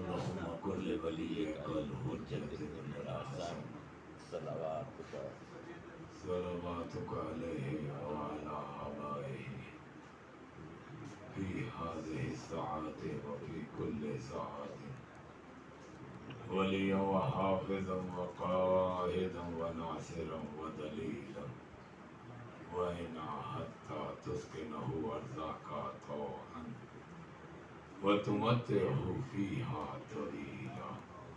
اللهم كن لوليك والحجة ذي الحسن صلواتك عليه وعلى آبائه في هذه الساعات وفي كل ساعة وليا وحافظا وقائدا وناصرا ودليلا وإن حتى تسكنه أرزاك طوعا وتمتعه فيها طويلا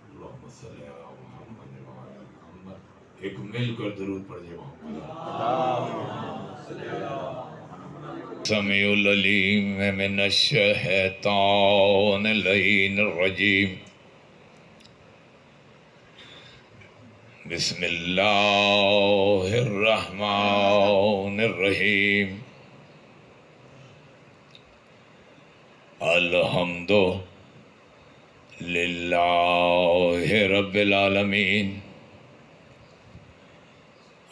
اللهم صل على محمد وعلى محمد. ایک مل کر درود پڑھیے محمد سمیع العلیم من الشیطان اللعین الرجیم. بسم اللہ الرحمن الرحیم. الحمد للہ رب العالمین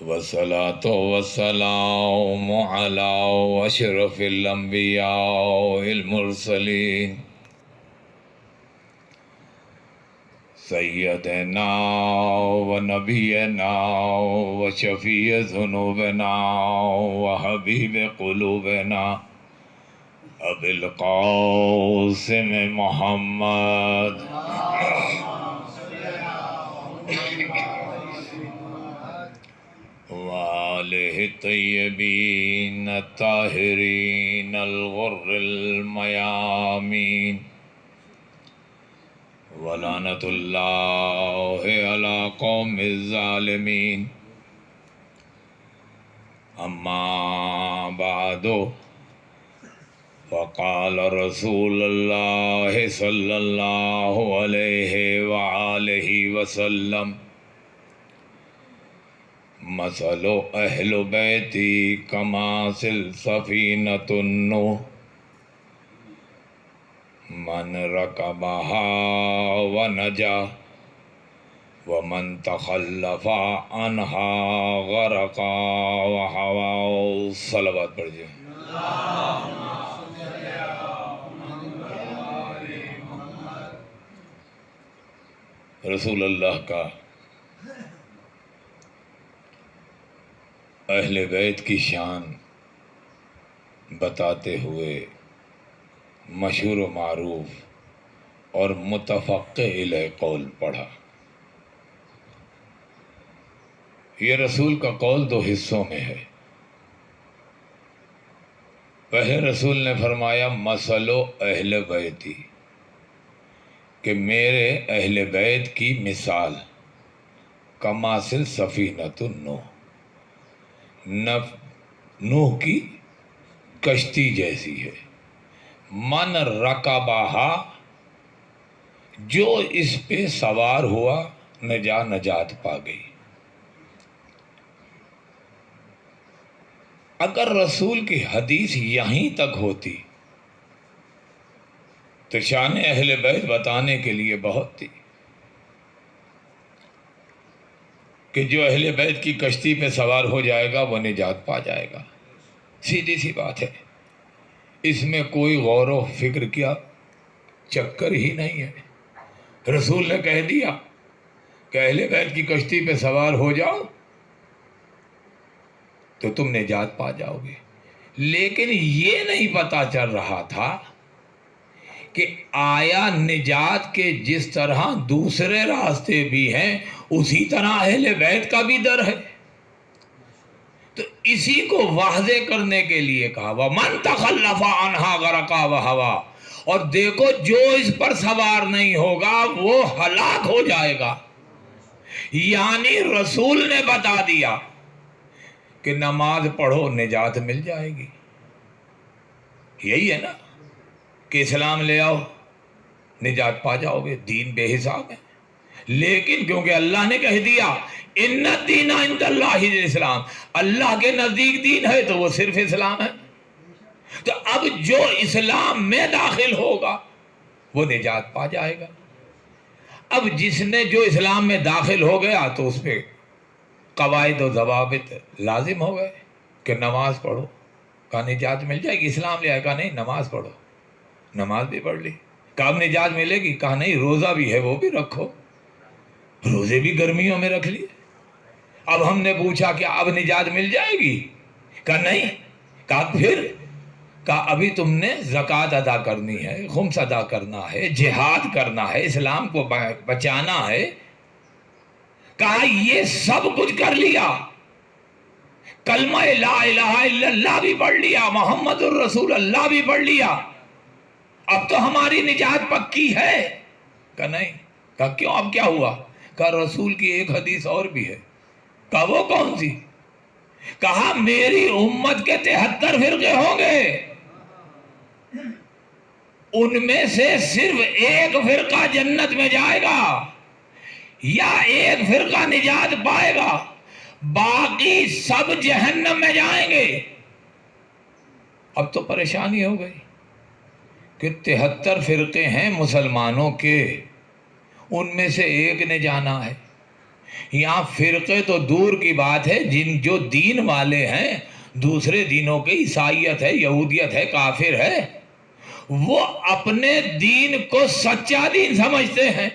والصلاة والسلام علی اشرف الانبیاء المرسلین سیدنا و نبینا و شفیع ذنوبنا و حبیب قلوبنا ابی القاسم محمد وآلہ الطیبین الطاہرین الغر المیامین ولعنۃ اللہ علی قوم الظالمین. اما بعد فقال رسول اللہ صلی اللہ علیہ وآلہ وسلم مثل اہل بیتی کمثل سفینۃ النوح من رکبها ونجا ومن تخلف عنها غرقا وحوا. صلوات پڑھیے. رسول اللہ کا اہل بیت کی شان بتاتے ہوئے مشہور و معروف اور متفق علیہ قول پڑھا. یہ رسول کا قول دو حصوں میں ہے. پہلے رسول نے فرمایا مثل اہل بیتی کہ میرے اہل بیت کی مثال کمثل سفینۃ النوح نوح کی کشتی جیسی ہے. من رکبہا جو اس پہ سوار ہوا نجات پا گئی. اگر رسول کی حدیث یہیں تک ہوتی تو شان اہل بیت بتانے کے لیے بہت تھی کہ جو اہل بیت کی کشتی پہ سوار ہو جائے گا وہ نجات پا جائے گا. سیدھی سی بات ہے. اس میں کوئی غور و فکر کیا چکر ہی نہیں ہے. رسول نے کہہ دیا کہ اہل بیت کی کشتی پہ سوار ہو جاؤ تو تم نجات پا جاؤ گے. لیکن یہ نہیں پتا چل رہا تھا کہ آیا نجات کے جس طرح دوسرے راستے بھی ہیں اسی طرح اہل بیت کا بھی در ہے. تو اسی کو واضح کرنے کے لیے کہا وَمَن تَخَلَّفَ عَنْهَا غَرَقَا وَحَوَا. اور دیکھو جو اس پر سوار نہیں ہوگا وہ ہلاک ہو جائے گا. یعنی رسول نے بتا دیا کہ نماز پڑھو نجات مل جائے گی. یہی ہے نا کہ اسلام لے آؤ نجات پا جاؤ گے. دین بے حساب ہے لیکن کیونکہ اللہ نے کہہ دیا ان الدین عند اللہ الاسلام، اللہ کے نزدیک دین ہے تو وہ صرف اسلام ہے. تو اب جو اسلام میں داخل ہوگا وہ نجات پا جائے گا. اب جس نے جو اسلام میں داخل ہو گیا تو اس پہ قواعد و ضوابط لازم ہو گئے کہ نماز پڑھو، کہا نجات مل جائے گی. اسلام لے آئے، کہا نہیں نماز پڑھو، نماز بھی پڑھ لی. کہا اب نجات ملے گی؟ کہا نہیں، روزہ بھی ہے وہ بھی رکھو۔ روزے بھی گرمیوں میں رکھ لیے۔ اب ہم نے پوچھا کہ اب نجات مل جائے گی؟ کہا نہیں۔ کہا پھر؟ کہا ابھی تم نے زکوٰۃ ادا کرنی ہے، خمس ادا کرنا ہے، جہاد کرنا ہے، اسلام کو بچانا ہے۔ کہا یہ سب کچھ کر لیا، کلمہ لا الہ الا اللہ بھی پڑھ لیا، محمد الرسول اللہ بھی پڑھ لیا، اب تو ہماری نجات پکی ہے؟ کہا نہیں۔ کہا کیوں، اب کیا ہوا؟ کہا رسول کی ایک حدیث اور بھی ہے۔ کہا وہ کون سی؟ کہا میری امت کے 73 فرقے ہوں گے، ان میں سے صرف ایک فرقہ جنت میں جائے گا یا ایک فرقہ نجات پائے گا، باقی سب جہنم میں جائیں گے۔ اب تو پریشانی ہو گئی کہ 73 فرقے ہیں مسلمانوں کے، ان میں سے ایک نے جانا ہے۔ یہاں فرقے تو دور کی بات ہے، جو دین والے ہیں، دوسرے دینوں کے، عیسائیت ہے، یہودیت ہے، کافر ہے، وہ اپنے دین کو سچا دین سمجھتے ہیں۔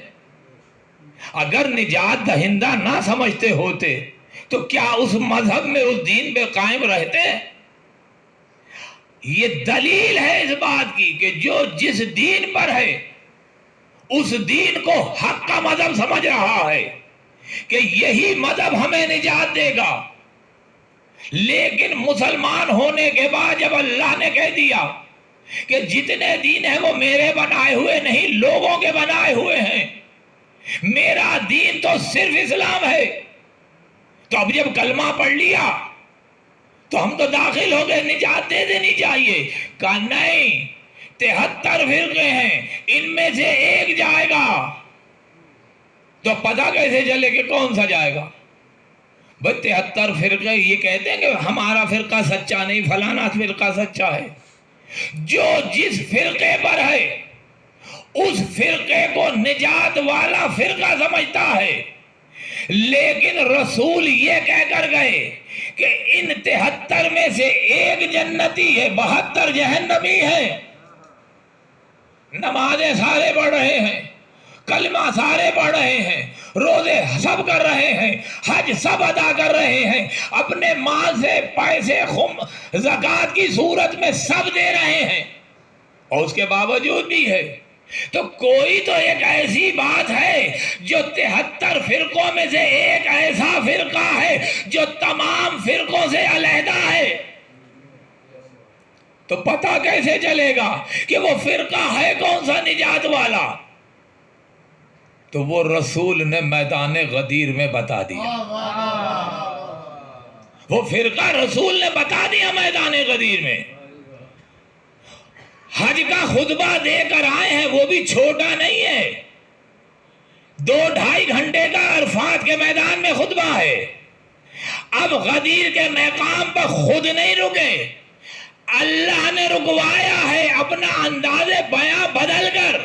اگر نجات دہندہ نہ سمجھتے ہوتے تو کیا اس مذہب میں، اس دین پہ قائم رہتے؟ یہ دلیل ہے اس بات کی کہ جو جس دین پر ہے اس دین کو حق کا مذہب سمجھ رہا ہے کہ یہی مذہب ہمیں نجات دے گا۔ لیکن مسلمان ہونے کے بعد جب اللہ نے کہہ دیا کہ جتنے دین ہیں وہ میرے بنائے ہوئے نہیں، لوگوں کے بنائے ہوئے ہیں، میرا دین تو صرف اسلام ہے، تو اب جب کلمہ پڑھ لیا تو ہم تو داخل ہو گئے، نجات دے دینی چاہیے۔ کہا نہیں، 73 فرقے ہیں، ان میں سے ایک جائے گا۔ تو پتہ کیسے چلے کہ کون سا جائے گا؟ بھئی 73 فرقے یہ کہتے ہیں کہ ہمارا فرقہ سچا نہیں، فلانا فرقہ سچا ہے۔ جو جس فرقے پر ہے اس فرقے کو نجات والا فرقہ سمجھتا ہے، لیکن رسول یہ کہہ کر گئے کہ ان 73 میں سے ایک جنتی ہے، 72 جہنمی ہیں۔ نمازیں سارے پڑھ رہے ہیں، کلمہ سارے پڑھ رہے ہیں، روزے سب کر رہے ہیں، حج سب ادا کر رہے ہیں، اپنے مال سے پیسے زکوٰۃ کی صورت میں سب دے رہے ہیں، اور اس کے باوجود بھی ہے۔ تو کوئی تو ایک ایسی بات ہے جو 73 فرقوں میں سے ایک ایسا فرقہ ہے جو تمام فرقوں سے علیحدہ ہے۔ تو پتہ کیسے چلے گا کہ وہ فرقہ ہے کون سا نجات والا؟ تو وہ رسول نے میدان غدیر میں بتا دیا، وہ فرقہ رسول نے بتا دیا میدان غدیر میں۔ حج کا خطبہ دے کر آئے ہیں، وہ بھی چھوٹا نہیں ہے، 2-2.5 گھنٹے کا عرفات کے میدان میں خطبہ ہے۔ اب غدیر کے مقام پر خود نہیں رکے، اللہ نے رکوایا ہے اپنا انداز بیاں بدل کر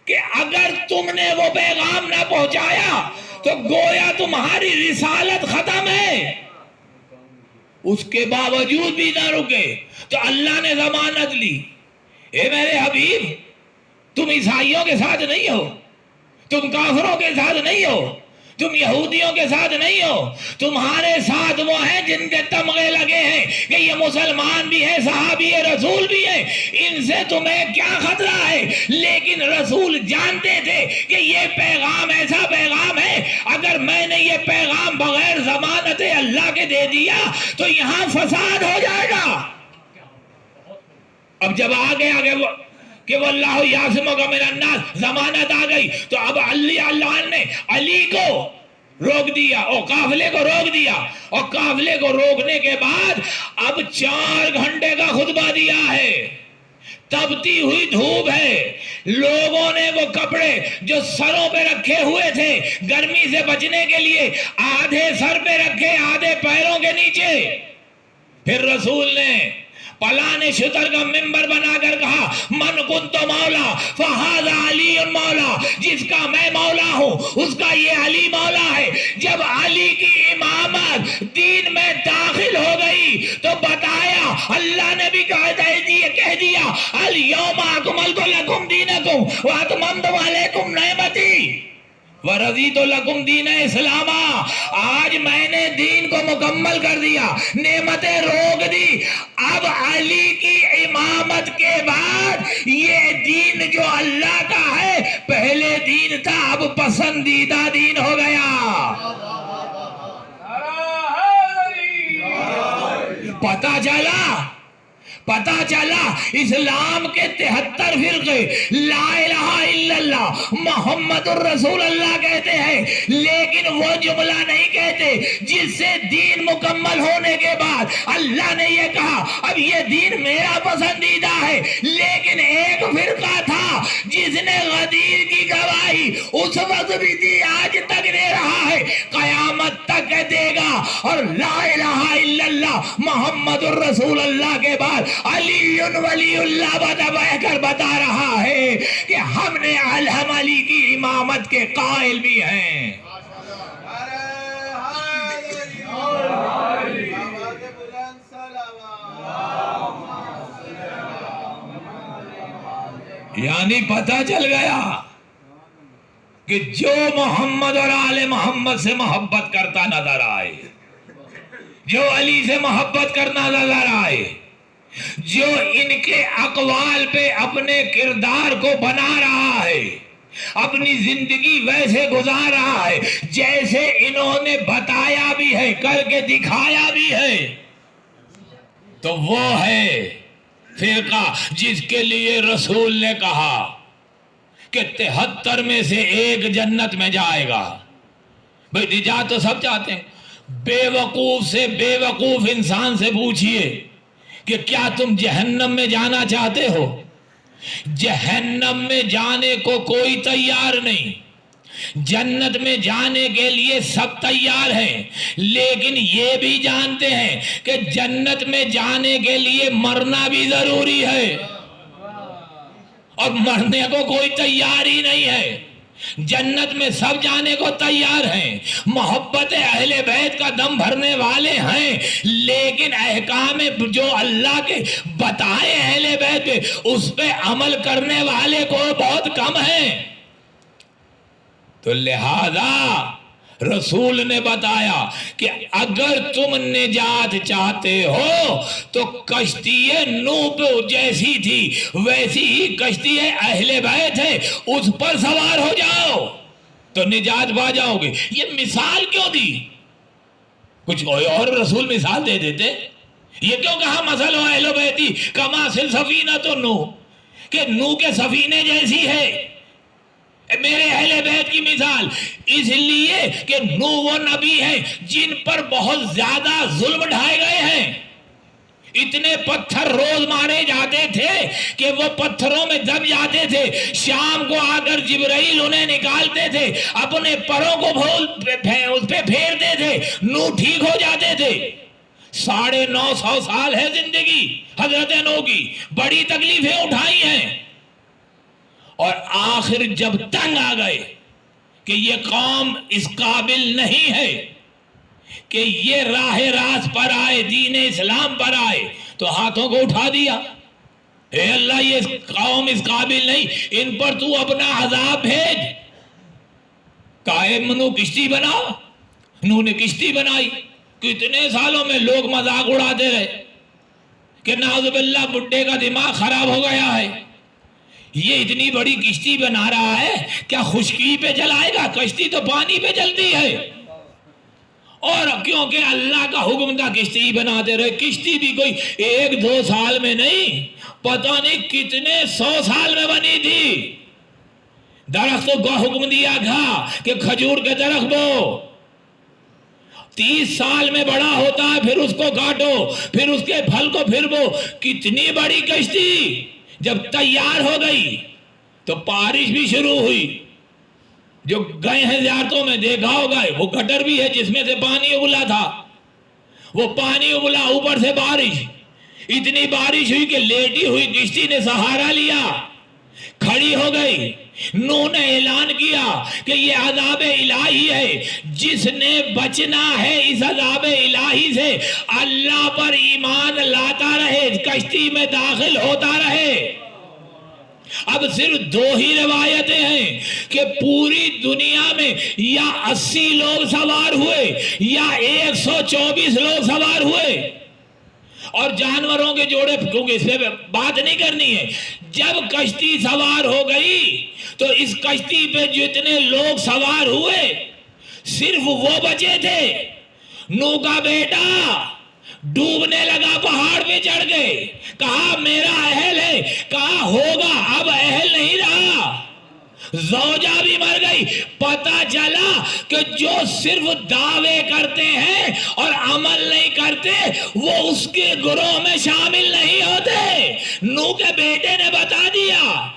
کہ اگر تم نے وہ پیغام نہ پہنچایا تو گویا تمہاری رسالت ختم ہے۔ اس کے باوجود بھی نہ رکے تو اللہ نے ضمانت لی، اے میرے حبیب تم عیسائیوں کے ساتھ نہیں ہو، تم کافروں کے ساتھ نہیں ہو، تم یہودیوں کے ساتھ نہیں ہو، تمہارے ساتھ وہ ہیں جن کے تمغے لگے ہیں کہ یہ مسلمان بھی ہیں، صحابی رسول بھی ہیں، ان سے تمہیں کیا خطرہ ہے؟ لیکن رسول جانتے تھے کہ یہ پیغام ایسا پیغام ہے، اگر میں نے یہ پیغام بغیر ضمانت اللہ کے دے دیا تو یہاں فساد ہو جائے گا۔ اب جب آگے کہ وہ اللہ یعصمک من الناس ضمانت آ گئی تو اب اللہ نے علی کو روک دیا اور قافلے کو روک دیا، اور قافلے کو روکنے کے بعد اب 4 گھنٹے کا خطبہ دیا ہے، تپتی ہوئی دھوپ ہے، لوگوں نے وہ کپڑے جو سروں پہ رکھے ہوئے تھے گرمی سے بچنے کے لیے آدھے سر پہ رکھے آدھے پیروں کے نیچے۔ پھر رسول نے پلانے شتر کا ممبر بنا کر کہا من کنت مولا فہذا علی مولا، جس کا میں مولا ہوں اس کا یہ علی مولا ہے۔ جب علی کی امامت دین میں داخل ہو گئی تو بتایا، اللہ نے بھی کہہ دیا الیوم اکملت لکم دینکم واتممت علیکم نعمتی ورضیت لکم دین اسلام۔ آج میں نے دین کو مکمل کر دیا، نعمتیں روک دی۔ اب علی کی امامت کے بعد یہ دین جو اللہ کا ہے، پہلے دین تھا اب پسندیدہ دین ہو گیا۔ پتا چلا اسلام کے 73 فرقے لا الہ الا اللہ محمد الرسول اللہ کہتے ہیں، لیکن وہ جملہ نہیں کہتے جس سے دین مکمل ہونے کے بعد اللہ نے یہ کہا اب یہ دین میرا پسندیدہ ہے۔ لیکن ایک فرقہ تھا جس نے غدیر کی گواہی اس وقت بھی دی، آج تک دے رہا ہے، قیامت تک دے گا، اور لا الہ الا اللہ محمد الرسول اللہ کے بعد علی ولی اللہ بہ کر بتا رہا ہے کہ ہم نے ہم علی کی امامت کے قائل بھی ہیں۔ یعنی پتہ چل گیا کہ جو محمد اور آل محمد سے محبت کرتا نظر آئے، جو علی سے محبت کرنا نظر آئے، جو ان کے اقوال پہ اپنے کردار کو بنا رہا ہے، اپنی زندگی ویسے گزار رہا ہے جیسے انہوں نے بتایا بھی ہے، کر کے دکھایا بھی ہے، تو وہ ہے فرقہ جس کے لیے رسول نے کہا کہ 73 میں سے ایک جنت میں جائے گا۔ بھئی نجات تو سب چاہتے ہیں، بے وقوف سے بے وقوف انسان سے پوچھئے کہ کیا تم جہنم میں جانا چاہتے ہو؟ جہنم میں جانے کو کوئی تیار نہیں، جنت میں جانے کے لیے سب تیار ہیں، لیکن یہ بھی جانتے ہیں کہ جنت میں جانے کے لیے مرنا بھی ضروری ہے، اور مرنے کو کوئی تیار ہی نہیں ہے۔ جنت میں سب جانے کو تیار ہیں، محبت اہل بیت کا دم بھرنے والے ہیں، لیکن احکام جو اللہ کے بتائے اہل بیت پہ اس پہ عمل کرنے والے کو بہت کم ہیں۔ تو لہذا رسول نے بتایا کہ اگر تم نجات چاہتے ہو تو کشتی نوح پہ جیسی تھی ویسی ہی کشتی اہل بیت ہے، اس پر سوار ہو جاؤ تو نجات پا جاؤ گے۔ یہ مثال کیوں دی؟ کچھ اور رسول مثال دے دیتے، یہ کیوں کہا مثل اہل بیتی کمثل سفینۃ نوح، کہ نوح کے سفینے جیسی ہے میرے اہل بیت کی مثال، اس لیے کہ نوح وہ نبی ہیں جن پر بہت زیادہ ظلم ڈھائے گئے ہیں، اتنے پتھر روز مارے جاتے تھے کہ وہ پتھروں میں دب جاتے تھے، شام کو آ کر جبرائیل انہیں نکالتے تھے، اپنے پروں کو اس پہ پھیرتے تھے، نوح ٹھیک ہو جاتے تھے۔ 950 سال ہے زندگی حضرت نوح کی، بڑی تکلیفیں اٹھائی ہیں، اور آخر جب تنگ آ گئے کہ یہ قوم اس قابل نہیں ہے کہ یہ راہ راست پر آئے، دین اسلام پر آئے، تو ہاتھوں کو اٹھا دیا، اے اللہ یہ قوم اس قابل نہیں، ان پر تو اپنا عذاب بھیج۔ قائم نوح کشتی بنا، نوح نے کشتی بنائی، کتنے سالوں میں لوگ مذاق اڑاتے رہے کہ نعوذ باللہ بڈھے کا دماغ خراب ہو گیا ہے، یہ اتنی بڑی کشتی بنا رہا ہے، کیا خشکی پہ چلائے گا؟ کشتی تو پانی پہ چلتی ہے، اور کیونکہ اللہ کا حکم تھا کشتی بناتے رہے۔ کشتی بھی کوئی 1-2 سال میں نہیں، پتہ نہیں کتنے 100 سال میں بنی تھی۔ درختوں کو حکم دیا تھا کہ کھجور کے درخت بو، 30 سال میں بڑا ہوتا ہے، پھر اس کو کاٹو، پھر اس کے پھل کو پھر بو۔ کتنی بڑی کشتی جب تیار ہو گئی تو بارش بھی شروع ہوئی، جو گئے ہیں زیارتوں میں دیکھا ہوگا وہ گٹر بھی ہے جس میں سے پانی ابلا تھا، وہ پانی ابلا، اوپر سے بارش، اتنی بارش ہوئی کہ لیٹی ہوئی کشتی نے سہارا لیا، کھڑی ہو گئی۔ نوح نے اعلان کیا کہ یہ عذاب الہی ہے، جس نے بچنا ہے اس عذاب الہی سے اللہ پر ایمان لاتا رہے، کشتی میں داخل ہوتا رہے۔ اب صرف دو ہی روایتیں ہیں کہ پوری دنیا میں یا 80 لوگ سوار ہوئے یا 124 لوگ سوار ہوئے، اور جانوروں کے جوڑے، کیونکہ اس پہ بات نہیں کرنی ہے۔ جب کشتی سوار ہو گئی تو اس کشتی پہ جتنے لوگ سوار ہوئے صرف وہ بچے تھے۔ نوح کا بیٹا ڈوبنے لگا، پہاڑ پہ چڑھ گئے، کہا میرا اہل ہے، کہا ہوگا، اب اہل نہیں رہا۔ زوجہ بھی مر گئی۔ پتہ چلا کہ جو صرف دعوے کرتے ہیں اور عمل نہیں کرتے وہ اس کے گروہ میں شامل نہیں ہوتے۔ نوح کے بیٹے نے بتا دیا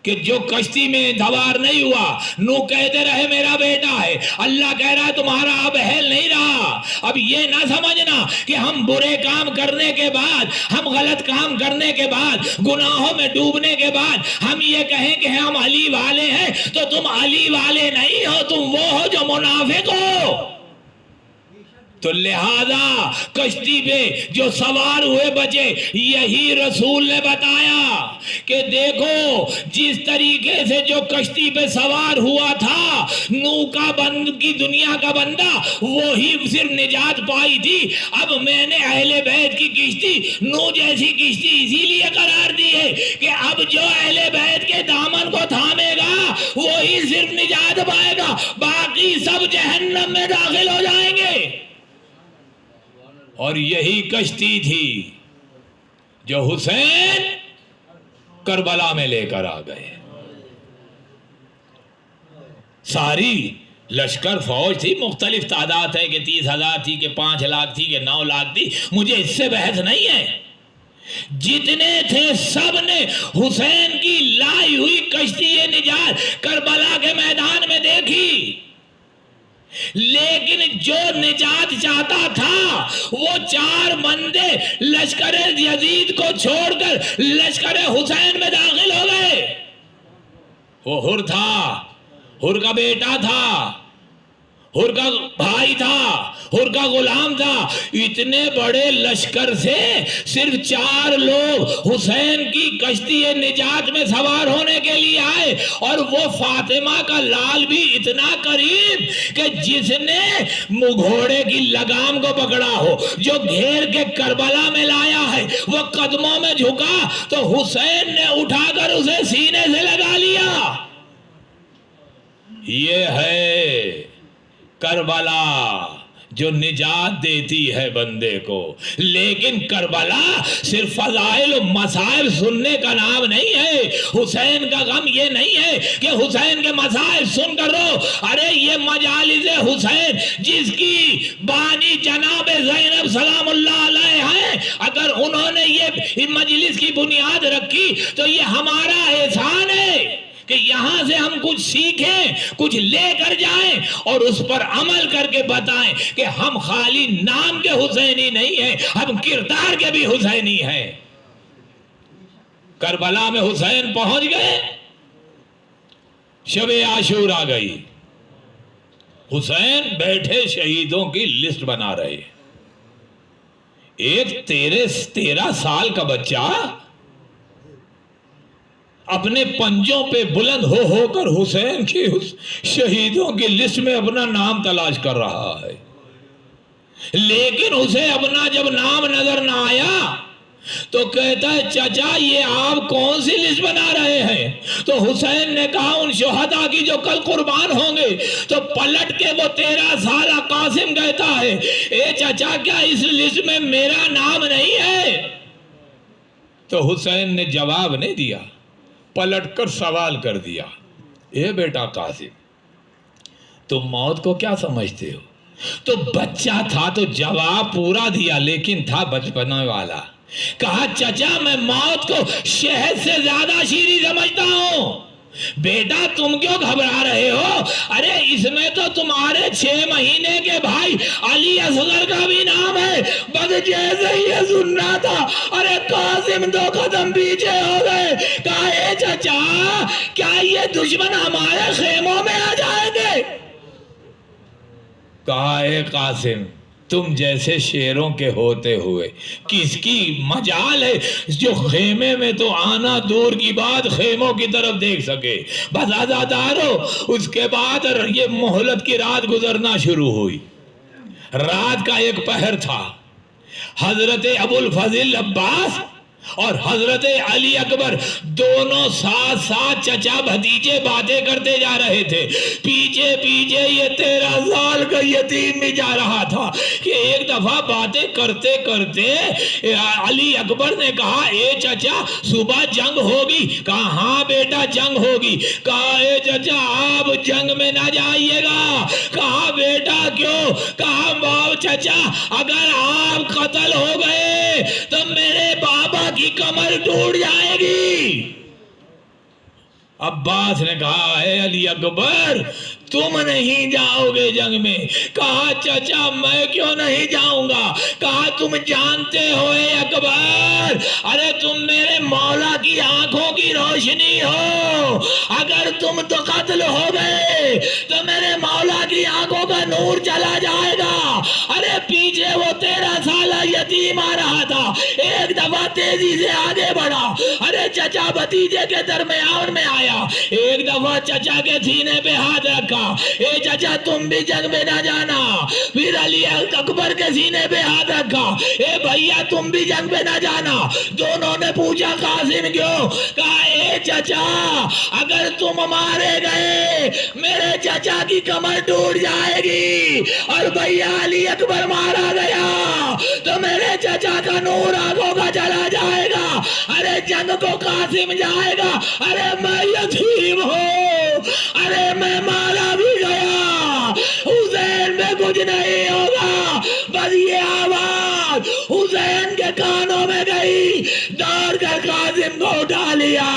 کہ جو کشتی میں سوار نہیں ہوا، نوح کہتے رہے میرا بیٹا ہے، اللہ کہہ رہا ہے تمہارا اب اہل نہیں رہا۔ اب یہ نہ سمجھنا کہ ہم برے کام کرنے کے بعد، ہم غلط کام کرنے کے بعد، گناہوں میں ڈوبنے کے بعد ہم یہ کہیں کہ ہم علی والے ہیں، تو تم علی والے نہیں ہو، تم وہ ہو جو منافق ہو۔ تو لہذا کشتی پہ جو سوار ہوئے بچے، یہی رسول نے بتایا کہ دیکھو جس طریقے سے جو کشتی پہ سوار ہوا تھا نوح کا کی دنیا کا بندہ، وہی صرف نجات پائی تھی۔ اب میں نے اہل بیت کی کشتی نوح جیسی کشتی اسی لیے قرار دی ہے کہ اب جو اہل بیت کے دامن کو تھامے گا وہی صرف نجات پائے گا، باقی سب جہنم میں داخل ہو جائیں گے۔ اور یہی کشتی تھی جو حسین کربلا میں لے کر آ گئے۔ ساری لشکر فوج تھی، مختلف تعداد ہے کہ 30,000 تھی کہ 5 لاکھ تھی کہ 9 لاکھ تھی، مجھے اس سے بحث نہیں ہے۔ جتنے تھے سب نے حسین کی لائی ہوئی کشتی نجات کربلا کے میدان میں دیکھی، لیکن جو نجات چاہتا تھا وہ 4 بندے لشکر یزید کو چھوڑ کر لشکر حسین میں داخل ہو گئے۔ وہ حر تھا، حر کا بیٹا تھا، حر کا بھائی تھا، حر کا غلام تھا۔ اتنے بڑے لشکر سے صرف 4 لوگ حسین کی کشتی نجات میں سوار ہونے کے لیے آئے، اور وہ فاطمہ کا لال بھی اتنا قریب کہ جس نے گھوڑے کی لگام کو پکڑا ہو، جو گھیر کے کربلا میں لایا ہے، وہ قدموں میں جھکا تو حسین نے اٹھا کر اسے سینے سے لگا لیا۔ یہ ہے کربلا جو نجات دیتی ہے بندے کو۔ لیکن کربلا صرف فضائل و مسائل سننے کا نام نہیں ہے۔ حسین کا غم یہ نہیں ہے کہ حسین کے مسائل سن کر رو، ارے یہ مجالس حسین جس کی بانی جناب زینب سلام اللہ علیہ ہیں، اگر انہوں نے یہ مجلس کی بنیاد رکھی تو یہ ہمارا احسان ہے کہ یہاں سے ہم کچھ سیکھیں، کچھ لے کر جائیں اور اس پر عمل کر کے بتائیں کہ ہم خالی نام کے حسینی نہیں ہیں، ہم کردار کے بھی حسینی ہیں۔ کربلا میں حسین پہنچ گئے، شب عاشور آ گئی، حسین بیٹھے شہیدوں کی لسٹ بنا رہے۔ ایک 13 سال کا بچہ اپنے پنجوں پہ بلند ہو کر حسین کی شہیدوں کی لسٹ میں اپنا نام تلاش کر رہا ہے، لیکن اسے اپنا جب نام نظر نہ آیا تو کہتا ہے چچا یہ آپ کون سی لسٹ بنا رہے ہیں؟ تو حسین نے کہا ان شہداء کی جو کل قربان ہوں گے۔ تو پلٹ کے وہ 13 سالہ قاسم کہتا ہے اے چچا کیا اس لسٹ میں میرا نام نہیں ہے؟ تو حسین نے جواب نہیں دیا، پلٹ کر سوال کر دیا، اے بیٹا قاسم تم موت کو کیا سمجھتے ہو؟ تو بچہ تھا تو جواب پورا دیا، لیکن تھا بچپنے والا۔ کہا چچا میں موت کو شہد سے زیادہ شیریں سمجھتا ہوں۔ بیٹا تم کیوں گھبرا رہے ہو؟ ارے اس میں تو تمہارے 6 مہینے کے بھائی علی اصغر کا بھی نام ہے۔ بس جیسے یہ سننا تھا، ارے قاسم 2 قدم پیچھے ہو گئے، کہا اے چچا کیا یہ دشمن ہمارے خیموں میں آ جائیں گے؟ کہا اے قاسم تم جیسے شیروں کے ہوتے ہوئے کس کی مجال ہے جو خیمے میں تو آنا دور کی بات خیموں کی طرف دیکھ سکے؟ بس عزادارو اس کے بعد یہ مہلت کی رات گزرنا شروع ہوئی۔ رات کا ایک پہر تھا، حضرت ابو الفضل عباس اور حضرت علی اکبر دونوں ساتھ ساتھ چچا بھتیجے باتیں کرتے جا رہے تھے۔ پیچھے پیچھے یہ 13 سال کا یتیم بھی جا رہا تھا کہ ایک دفعہ باتیں کرتے کرتے علی اکبر نے کہا اے چچا صبح جنگ ہوگی؟ کہا ہاں بیٹا جنگ ہوگی۔ کہا اے چچا آپ جنگ میں نہ جائیے گا۔ کہا بیٹا کیوں؟ کہا چچا اگر آپ قتل ہو گئے تو میرے بابا کی کمر ٹوٹ جائے گی۔ عباس نے کہا اے علی اکبر تم نہیں جاؤ گے جنگ میں۔ کہا چچا میں کیوں نہیں جاؤں گا؟ کہا تم جانتے ہو اے اکبر ارے تم میرے مولا کی آنکھوں کی روشنی ہو، اگر تم تو قتل ہو گئے تو میرے مولا کی آنکھوں کا نور چلا جائے گا۔ ارے پیچھے وہ 13 سالہ یتیم آ رہا تھا، ایک دفعہ تیزی سے آگے بڑھا، ارے چچا بھتیجے کے درمیان میں آیا، ایک دفعہ چچا کے سینے پہ ہاتھ رکھا، اے چچا تم بھی جنگ میں نہ جانا۔ پھر علی اکبر کے سینے پہ ہاتھ رکھا، اے بھیا تم بھی جنگ میں نہ جانا۔ دونوں نے پوچھا قاسم کیوں؟ کہا اے چچا اگر تم مارے گئے میرے چچا کی کمر ٹوٹ جائے گی، اور بھیا علی اکبر مارا گیا تو میرے چچا کا نور آنکھوں کا چلا جائے گا۔ ارے جنگ کو قاسم جائے گا، ارے میں یتیم ہوں، ارے میں مارا بھی گیا، حسین میں کچھ نہیں ہوگا۔ بس یہ آواز حسین کے کانوں میں گئی، دوڑ کر قاسم کو اٹھا لیا،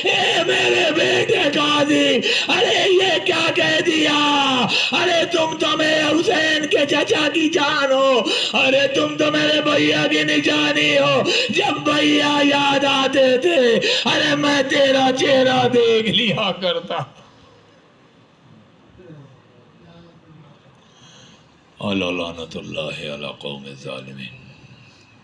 اے میرے بیٹے قاسم ارے یہ کیا کہہ دیا؟ ارے تم تو میرے حسین کے چچا کی جان ہو، ارے تم تو میرے بھیا کی نشانی ہو، جب بھیا یاد آتے تھے ارے میں تیرا چہرہ دیکھ لیا کرتا۔ اعلی لعنت اللہ علی قوم الظالمین۔